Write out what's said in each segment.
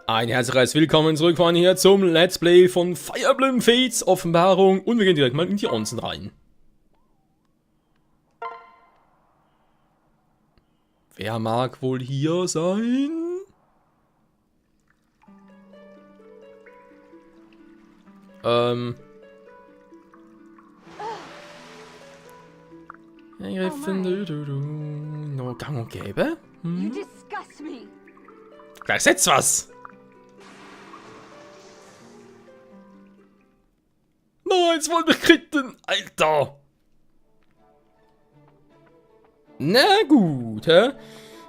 Ein herzliches Willkommen zurück von hier zum Let's Play von Fire Emblem Fates Offenbarung und wir gehen direkt mal in die Onsen rein. Wer mag wohl hier sein? No gang und gäbe? Gleich setzt was! Nein, jetzt wollen wir kritten, Alter! Na gut, hä?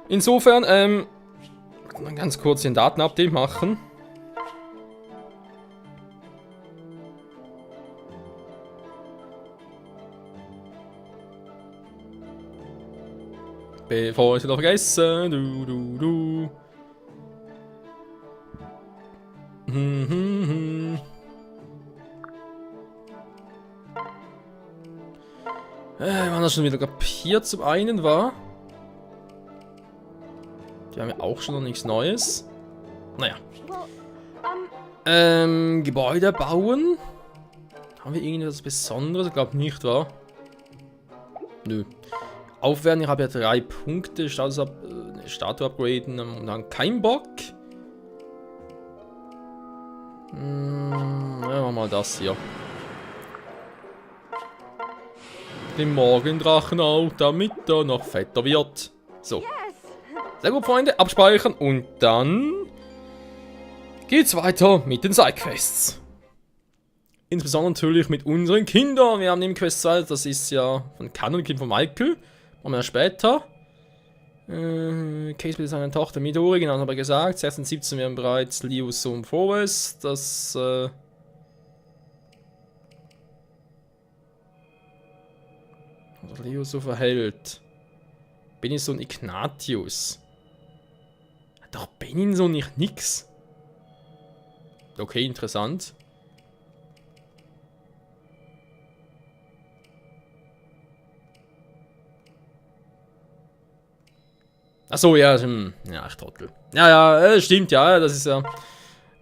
Insofern, mal ganz kurz den Datenupdate machen. Bevor ich es noch vergesse, waren das schon wieder kapiert zum einen war. Die haben ja auch schon noch nichts Neues. Naja. Gebäude bauen. Haben wir irgendwas Besonderes? Ich glaube nicht, wa? Nö. Aufwerten, ich habe ja 3 Punkte. Statue upgraden und dann kein Bock. Ja, machen wir mal das hier. Den Morgendrachen auch, damit er noch fetter wird. So. Sehr gut, Freunde. Abspeichern und dann geht's weiter mit den Sidequests. Insbesondere natürlich mit unseren Kindern. Wir haben im Quest 2, das ist ja von Canon, Kind von Michael. Machen wir später. Case mit seiner Tochter Midori, genau, habe ich gesagt. 16, 17 werden bereits Leos Sohn Forest. Das, Leo so verhält. Benison Ignatius. Hat doch Benison nicht nix. Okay, interessant. Achso, ja, ja, ich Trottel. Ja, stimmt, ja, das ist ja.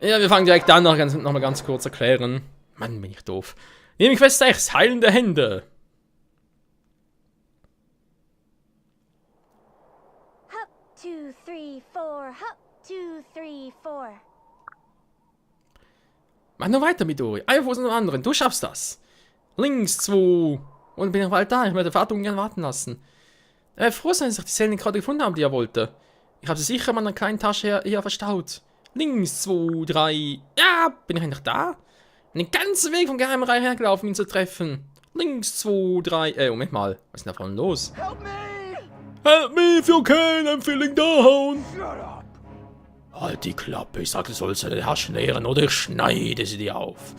Ja, wir fangen direkt an, noch mal ganz kurz erklären. Mann, bin ich doof. Nehme Quest 6, heilende Hände. Hop, 2, 3, 4, hop, 2, 3, 4. Mach nur weiter, Midori. Ein Fuß und anderen. Du schaffst das. Links 2. Und bin ich bald da. Ich werde den Vater ungern warten lassen. Er wird froh sein, dass ich die Zellen gerade gefunden habe, die er wollte. Ich habe sie sicher in meiner kleinen Tasche hier verstaut. Links 2, 3. Ja, bin ich eigentlich da? Den ganzen Weg vom Geheimreich hergelaufen, ihn zu treffen. Links 2, 3. Moment mal. Was ist denn da vorne los? Help me! Help me if you can, I'm feeling down. Halt die Klappe, ich sag, du sollst deine Taschen leeren oder ich schneide sie dir auf.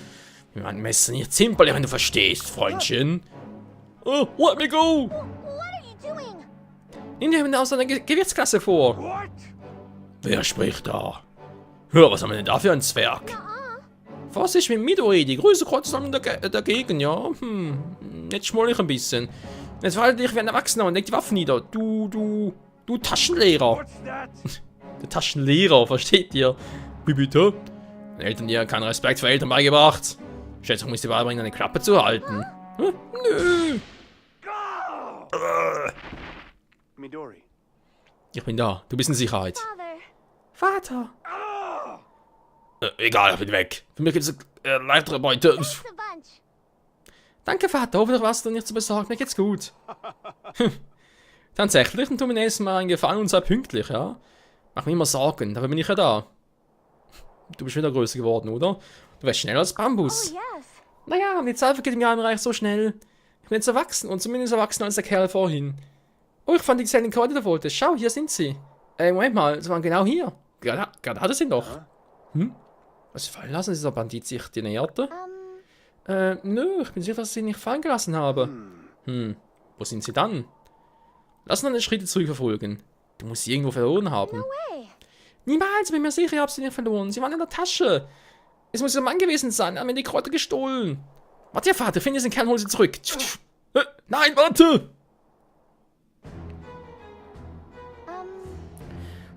Mein Messer nicht simpel, wenn du verstehst, Freundchen. Oh, let me go! What are you doing? Nimm dir aus deiner Gewichtsklasse vor. What? Wer spricht da? Hör, was haben wir denn da für ein Zwerg? Vorsicht mit Midori, die Grüße kreuzen dagegen, ja? Jetzt schmoll ich ein bisschen. Jetzt verhalte dich wie ein Erwachsener und leg die Waffen nieder. Du Taschenlehrer. What's that? Der Taschenlehrer, versteht ihr? Wie bitte? Den Eltern dir keinen Respekt für Eltern beigebracht. Schätzung muss dir beibringen, eine Klappe zu halten. Nö. Midori. Ich bin da, du bist in Sicherheit. Father, Vater! Egal, ich bin weg. Für mich gibt es leichtere Beute. thanks a bunch. Danke, Vater, hoffentlich warst du nicht zu besorgt, mir geht's gut. Tatsächlich, dann tu mir nächstes Mal einen Gefallen und sei pünktlich, ja? Mach mir immer Sorgen, dafür bin ich ja da. Du bist wieder größer geworden, oder? Du wärst schneller als Bambus. Oh, yes. Naja, die Zeit vergeht im Geheimreich so schnell. Ich bin jetzt erwachsen und zumindest erwachsener als der Kerl vorhin. Oh, ich fand die Zellen gerade, die du wolltest. Schau, hier sind sie. Moment mal, sie waren genau hier. Gerade hatte sie doch. Was fallen lassen, dieser Bandit sich die näherte? Nö, ich bin sicher, dass ich sie nicht fallen gelassen habe. Wo sind sie dann? Lass uns eine Schritte zurückverfolgen. Du musst sie irgendwo verloren haben. Way. Niemals, bin mir sicher, ich habe sie nicht verloren. Sie waren in der Tasche. Es muss der Mann gewesen sein, er hat mir die Kräuter gestohlen. Warte, Vater, finde den Kern, hol sie zurück. Nein, warte!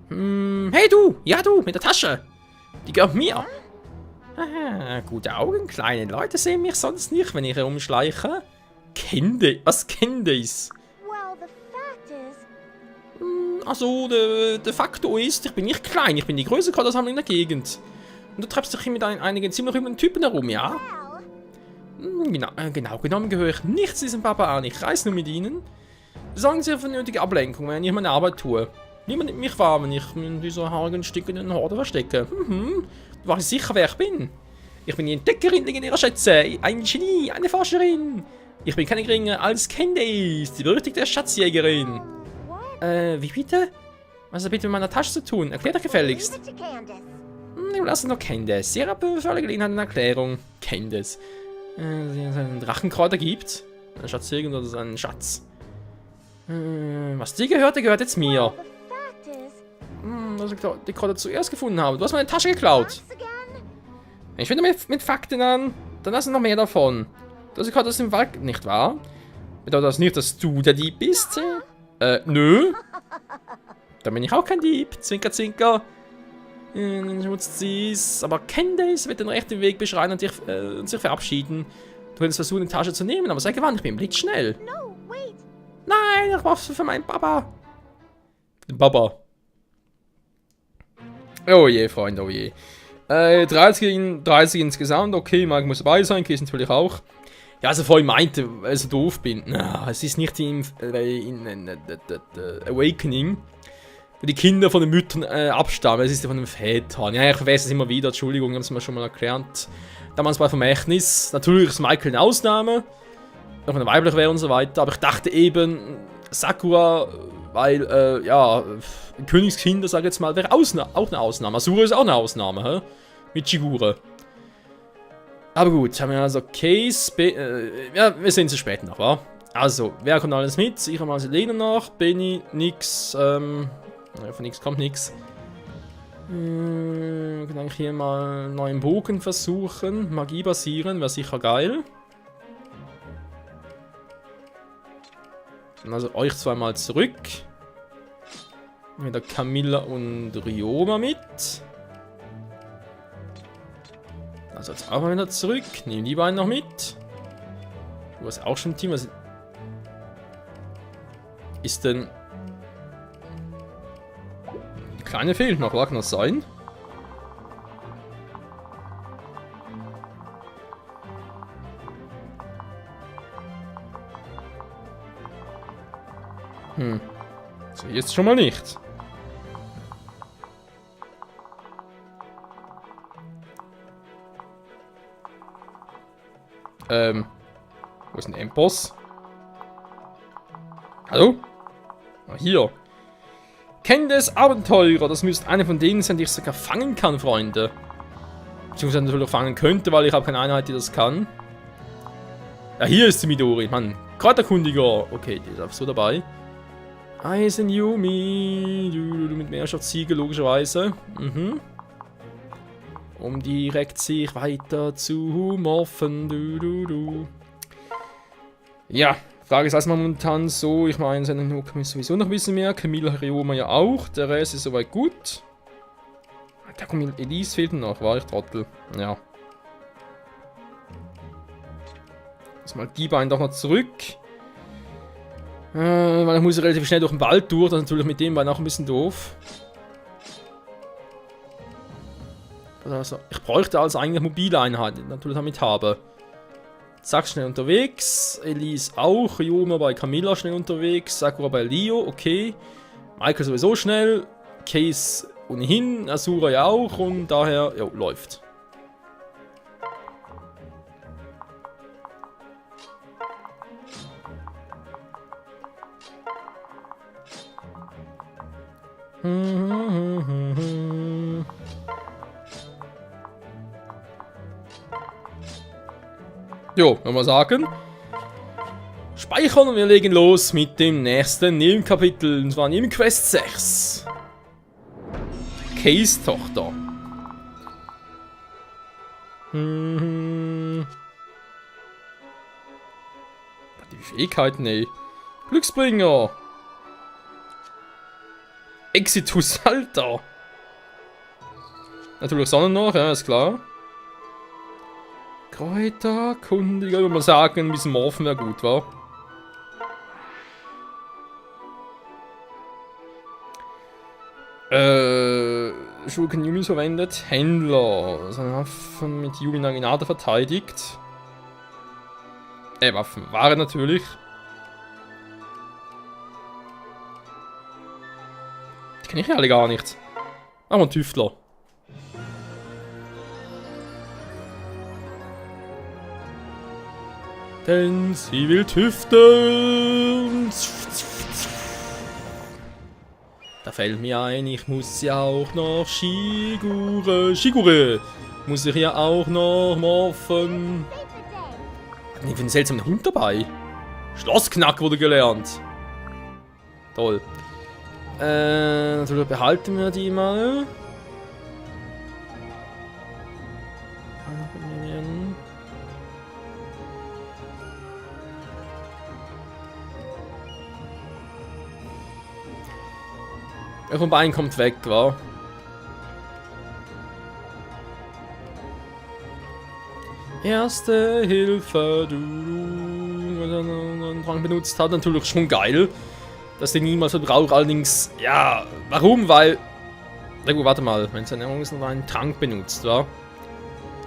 Hey du! Ja du, mit der Tasche! Die gehört mir. Ah, gute Augen, kleine Leute sehen mich sonst nicht, wenn ich herumschleiche. Was Candice? Well, the fact is, Also, der Faktor ist, ich bin nicht klein, ich bin die größte Kottersammlung in der Gegend. Und du treibst dich hier mit einigen ziemlich üblen Typen herum, ja? well, Genau genommen gehöre ich nicht zu diesem Papa an, ich reise nur mit ihnen. Sorgen Sie für nötige Ablenkung, wenn ich meine Arbeit tue. Niemand nimmt mich wahr, wenn ich mich in dieser haarigen, stickenden Horde verstecke. Du weißt sicher, wer ich bin. Ich bin die Entdeckerin legendärer Schätze, ein Genie, eine Forscherin. Ich bin keine geringe als Candice, die berüchtigte Schatzjägerin. what? Wie bitte? Was hat bitte mit meiner Tasche zu tun? Erklär doch gefälligst. Leave it to Candace. Lass uns noch Candace. Sie hat für alle Gelegenheit eine Erklärung. Candace. Sie einen Drachenkräuter gibt. Eine Schatzjägerin oder so einen Schatz. Was dir gehört, der gehört jetzt mir. The fact is, Dass ich die Kräuter zuerst gefunden habe. Du hast meine Tasche geklaut. once again, Ich finde mit Fakten an, dann hast du noch mehr davon. Du hast die Kräuter aus dem Wald, nicht wahr? Bedeutet das nicht, dass du der Dieb bist? Nö. Dann bin ich auch kein Dieb. Zwinker, zwinker. Schmutzziehs. Aber Candace wird den rechten Weg beschreien und sich verabschieden. Du könntest versuchen, die Tasche zu nehmen, aber sei gewarnt, ich bin blitzschnell. no, wait. Nein, ich brauch's für meinen Papa. Den Papa. Oh je, Freunde, oh je. 30 insgesamt, okay, Marc muss dabei sein, Kies natürlich auch. Ja, also vorhin meinte, weil ich doof bin. Na, es ist nicht in Awakening, wo die Kinder von den Müttern abstammen, es ist ja von den Vätern. Ja, ich verwechsel es immer wieder, Entschuldigung, haben sie mir schon mal erklärt. Damals bei Vermächtnis, natürlich ist Michael eine Ausnahme, auch wenn er weiblich wäre und so weiter, aber ich dachte eben, Sakura, weil, ja, Königskinder, sag ich jetzt mal, wäre auch eine Ausnahme. Asura ist auch eine Ausnahme, hä? Mit Shigure. Aber gut, haben wir also Case, ja, wir sehen sie später noch, wa? Also, wer kommt alles mit? Ich habe mal Selena noch, Benny, nix, von nix kommt nix. Wir können eigentlich hier mal einen neuen Bogen versuchen. Magie basieren, wäre sicher geil. Also euch zweimal zurück. Wieder Camilla und Ryoma mit. Also jetzt auch mal wieder zurück. Nehmen die beiden noch mit. Du hast auch schon ein Team. Was ist denn... Die Kleine fehlt noch, mag das sein? So, jetzt schon mal nicht. Wo ist ein Endboss? Hallo? Ah, hier. Candace Abenteurer. Das müsste eine von denen sein, die ich sogar fangen kann, Freunde. Beziehungsweise natürlich auch fangen könnte, weil ich habe keine Einheit, die das kann. Ja, hier ist die Midori. Mann, Kräuterkundiger. Okay, die ist einfach so dabei. Eisen Yumi. Du mit Meerschaftssiegel, logischerweise. Um direkt sich weiter zu morphen. Ja, Frage ist erstmal momentan so. Ich meine, seine Nuke ist sowieso noch ein bisschen mehr. Camilla Ryoma ja auch. Der Rest ist soweit gut. Da kommt Elise fehlt noch. War ich Trottel. Ja. Mal die beiden doch noch zurück. Weil ich muss relativ schnell durch den Wald durch. Das ist natürlich mit dem beiden auch ein bisschen doof. Also, ich bräuchte also eigentlich mobile Einheiten, die ich natürlich damit habe. Zack, schnell unterwegs. Elise auch. Ryoma bei Camilla schnell unterwegs. Sakura bei Leo, okay. Michael sowieso schnell. Case ohnehin. Asura ja auch. Und daher, jo, läuft. Jo, nochmal sagen. Speichern und wir legen los mit dem nächsten Nebenkapitel. Und zwar Nebenquest 6. Case-Tochter. Die Fähigkeiten, ey. Glücksbringer. Exitus, Alter. Natürlich Sonne noch, ja, ist klar. Kräuterkundiger, würde man sagen, ein bisschen Morphen wäre gut, wa? Schurken Yumis verwendet. Händler. Seine Waffen mit Yumi Naginata verteidigt. Waffenware natürlich. Die kenne ich ja alle gar nicht. Aber ein Tüftler. Denn sie will tüfteln. Da fällt mir ein, ich muss ja auch noch Shigure muss ich ja auch noch morphen. Ich finde einen seltsamen Hund dabei. Schlossknack wurde gelernt. Toll. Natürlich behalten wir die mal. Ja, von beiden kommt weg, wa? Erste Hilfe, einen Trank benutzt hat, natürlich schon geil. Dass den niemals verbraucht, allerdings, ja, warum? Weil, na gut, warte mal, wenn es eine Ernährung ist, noch einen Trank benutzt, wa?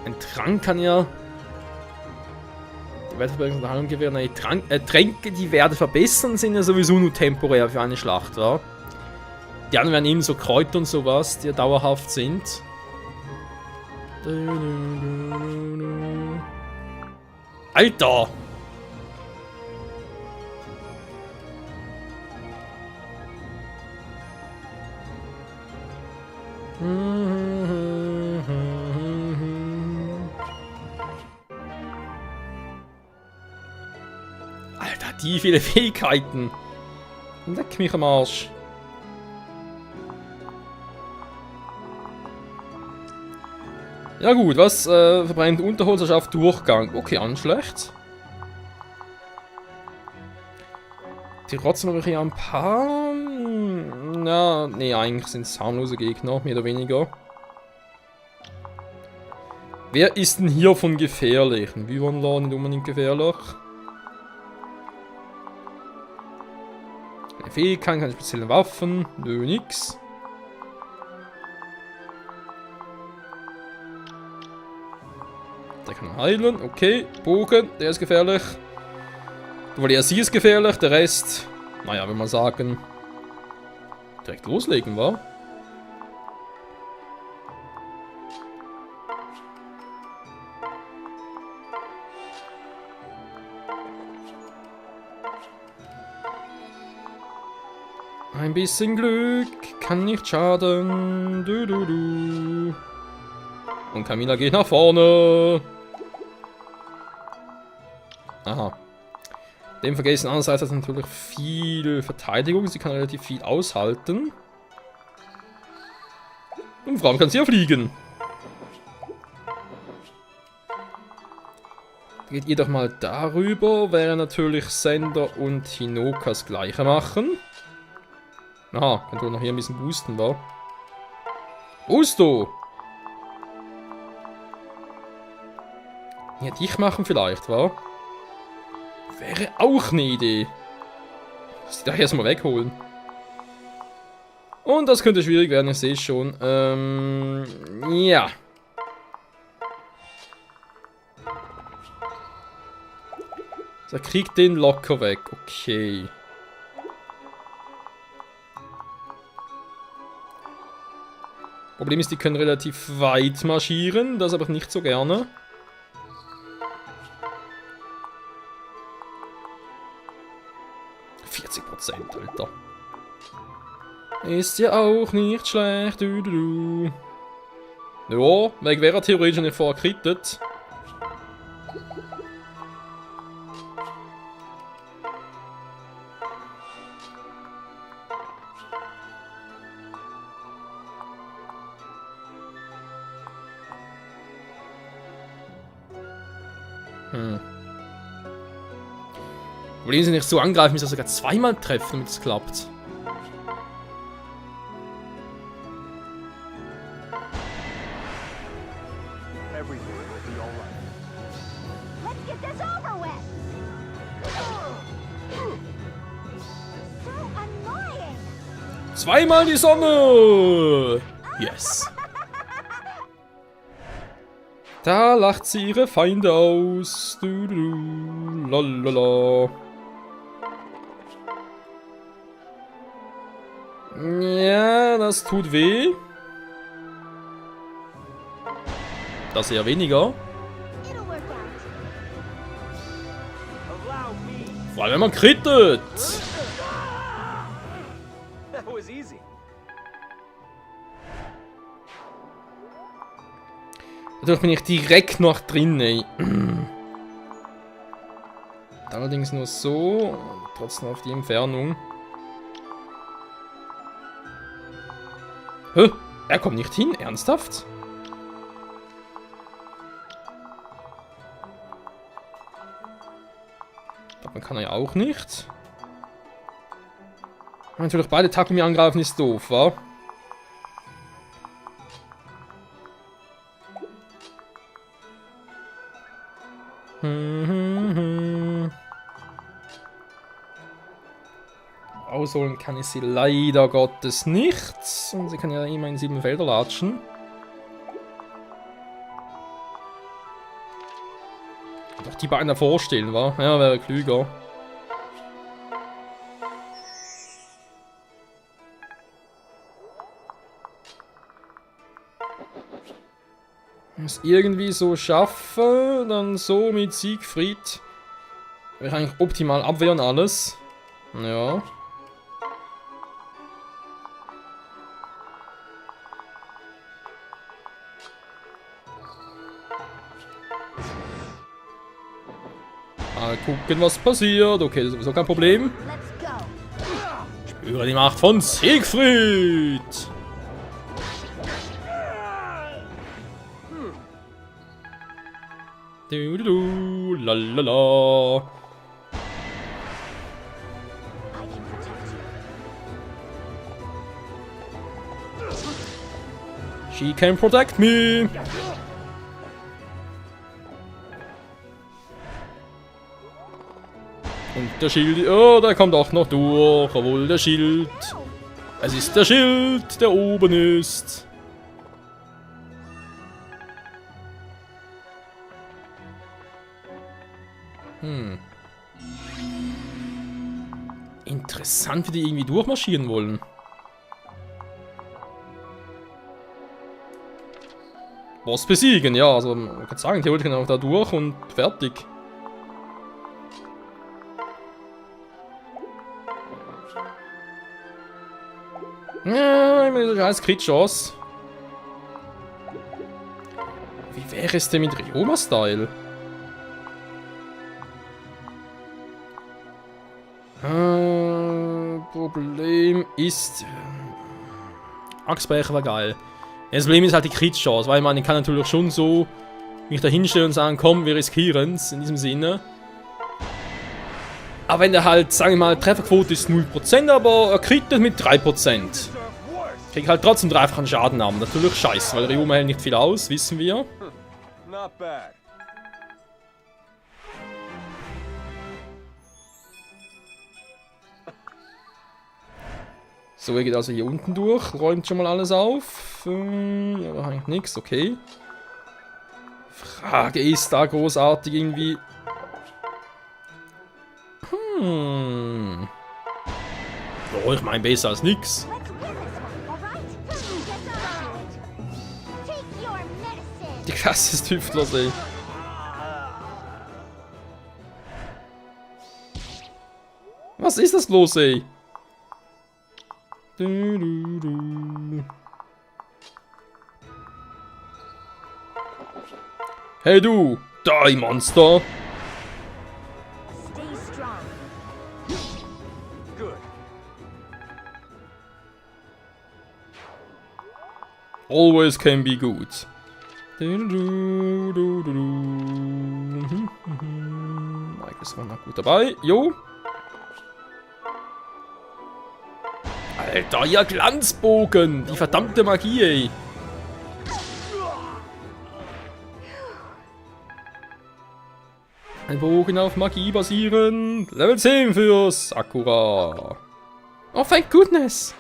Ein Trank kann ja die Wertverbesserung der Heilung gewähren. Tränke, die Werte verbessern, sind ja sowieso nur temporär für eine Schlacht, wa? Die anderen werden eben so Kräuter und sowas, die ja dauerhaft sind. Alter! Alter, die viele Fähigkeiten. Leck mich am Arsch. Ja gut, was verbrennt Unterholz schafft Durchgang. Okay, auch nicht schlecht. Trotzdem habe ich hier ein paar... Ja, nee, eigentlich sind es harmlose Gegner, mehr oder weniger. Wer ist denn hier von gefährlich? Ein Wyvernler nicht unbedingt gefährlich. Eine Fähigkeit, keine speziellen Waffen. Nö, nix. Der kann heilen, okay. Bogen, der ist gefährlich. Weil er sie ist gefährlich, der Rest, naja, will man sagen, direkt loslegen, wa? Ein bisschen Glück kann nicht schaden. Und Camilla geht nach vorne. Aha. Dem vergessen andererseits hat natürlich viel Verteidigung. Sie kann relativ viel aushalten. Und vor allem kann sie ja fliegen. Geht ihr doch mal darüber. Wäre natürlich Sender und Hinoka das gleiche machen. Aha, kann du noch hier ein bisschen boosten, wa? Boosto! Ja, dich machen vielleicht, wa? Wäre auch eine Idee. Lass die da erstmal wegholen. Und das könnte schwierig werden, ich sehe schon. Ja. So, er kriegt den locker weg. Okay. Problem ist, die können relativ weit marschieren, das aber nicht so gerne. Alter. Ist ja auch nicht schlecht. Ja, weg wäre er theoretisch nicht vorgekrittet. Problem sie nicht so angreifen, müssen sogar zweimal treffen, damit es klappt. Everything will be all right. Let's get this over with. So annoying. Zweimal die Sonne! Yes. Da lacht sie ihre Feinde aus. Du, du, du. Lalala. Ja, das tut weh. Das eher weniger. It'll work out. Allow me. Vor allem wenn man crittet. That was easy. Dadurch bin ich direkt noch drin, ey. Allerdings nur so. Trotzdem auf die Entfernung. Hä? Er kommt nicht hin? Ernsthaft? Man kann er ja auch nicht. Natürlich beide Tacken mir angreifen ist doof, wa? Ausholen kann ich sie leider Gottes nicht. Und sie kann ja immer in 7 Felder latschen. Doch die beiden davor stehen, wa? Ja, wäre klüger. Wenn ich es irgendwie so schaffe, dann so mit Siegfried. Wäre ich eigentlich optimal abwehren alles. Ja. Mal gucken, was passiert. Okay, das ist sowieso kein Problem. Let's go. Spüre die Macht von Siegfried. Du, du, du, lalala. I can protect you. She can protect me. Und der Schild, oh, der kommt auch noch durch, obwohl der Schild, es ist der Schild, der oben ist. Interessant, wie die irgendwie durchmarschieren wollen. Boss besiegen, ja, also man kann sagen, theoretisch kann er auch da durch und fertig. Ja, ich meine, scheiß Crit-Chance. Wie wäre es denn mit Ryoma-Style? Problem ist... Axtbrecher war geil. Das Problem ist halt die Crit-Chance, weil man kann natürlich schon so mich da hinstellen und sagen, komm, wir riskieren es in diesem Sinne. Aber wenn der halt, sagen wir mal, Trefferquote ist 0%, aber er crittet mit 3%. Krieg halt trotzdem dreifachen Schaden ab. Natürlich scheiße, weil Ryoma hält nicht viel aus, wissen wir. Not bad. So, er geht also hier unten durch, räumt schon mal alles auf. Ja, da eigentlich nichts, okay. Frage ist da großartig irgendwie. Oh, ich meine besser als nix. Let's win this one, alright? Get on. Take your medicine. Die Klasse ist Tüftler, ey. Was ist das los, ey? Du, du, du. Hey du, die Monster. Stay strong. Good. Always can be good. Du, du, du, du, du. Mike ist noch gut dabei. Jo. Alter, ihr Glanzbogen. Die verdammte Magie, ey. Ein Bogen auf Magie basieren. Level 10 für Sakura. Oh, thank goodness.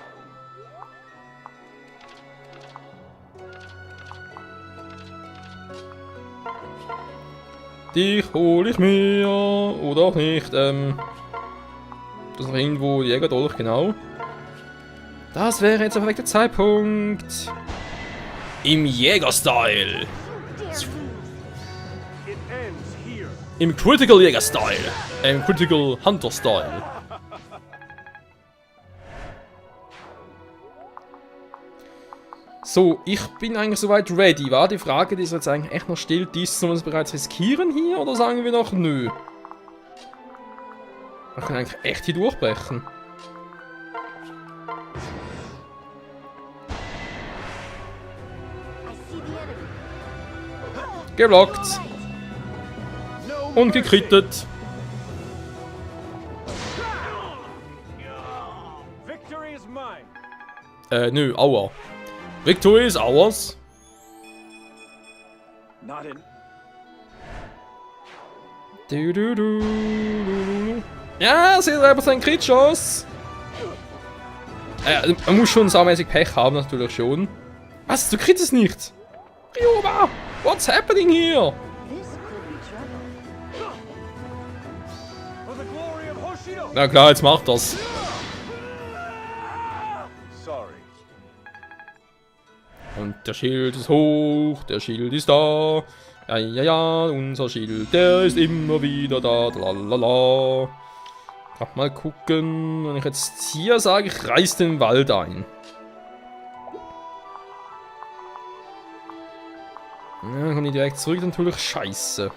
Dich hole ich mir. Oder auch nicht. Das ist noch irgendwo Jägerdolch, genau. Das wäre jetzt der perfekte Zeitpunkt. Im Jäger-Style. It ends here. Im Critical Jäger-Style. Im Critical Hunter-Style. So, ich bin eigentlich soweit ready. War die Frage, die ist jetzt eigentlich echt noch still. Sollen wir es bereits riskieren hier oder sagen wir noch nö? Wir können eigentlich echt hier durchbrechen. I see the enemy. Geblockt. No Und gekrittet. Victory is mine. Nö, aua. Victory is ours. Not in. Du. Ja, 3% Crit-Chance. Man muss schon saumäßig Pech haben, natürlich schon. Was? Du kriegst es nicht? Ryoma! What's happening here? This could be trouble. For the glory of Hoshido. Na klar, jetzt macht das. Sorry. Und der Schild ist hoch, der Schild ist da. Ja, unser Schild, der ist immer wieder da. Lalala. Grad mal gucken. Wenn ich jetzt hier sage, ich reiß den Wald ein. Ja, dann kommen die direkt zurück, natürlich scheiße.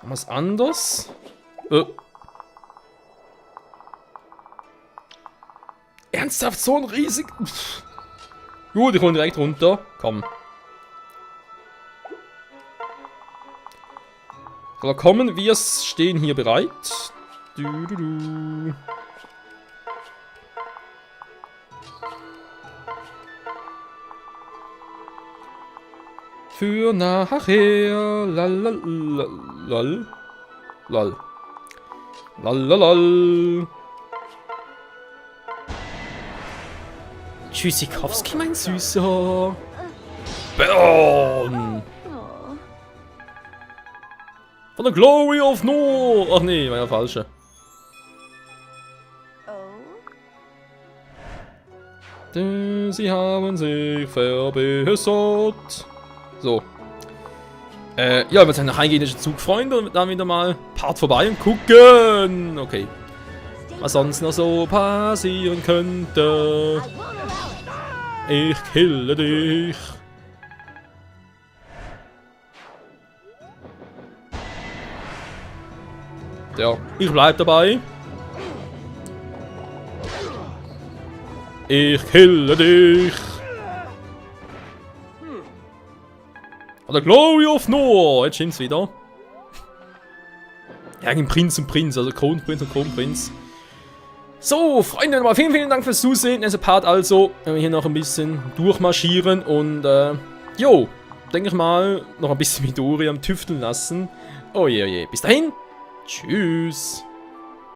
Was anderes? Ernsthaft, so ein riesig... Gut, ich hole direkt runter. Komm. Aber kommen, wir stehen hier bereit. Für nachher. Lal. Tschüssikowski, mein Süßer. Burn! Oh. Von der Glory of Nord! Ach nee, war ja falsche. Oh. Sie haben sich verbessert. So. Ja, wir sind nach eingehenden Zug, Freunde, und dann wieder mal Part vorbei und gucken. Okay. Was sonst noch so passieren könnte. I won't allow it. Ich kille dich. Ja, ich bleib dabei. Ich kille dich. Von der Glory of Nord. Jetzt sind's wieder. Ja, gegen Prinz und Prinz, also Kronprinz und Kronprinz. So, Freunde, nochmal vielen Dank fürs Zusehen. Also Part also, wenn wir hier noch ein bisschen durchmarschieren und jo, denke ich mal, noch ein bisschen Midori am Tüfteln lassen. Oh je, oh je. Bis dahin, tschüss.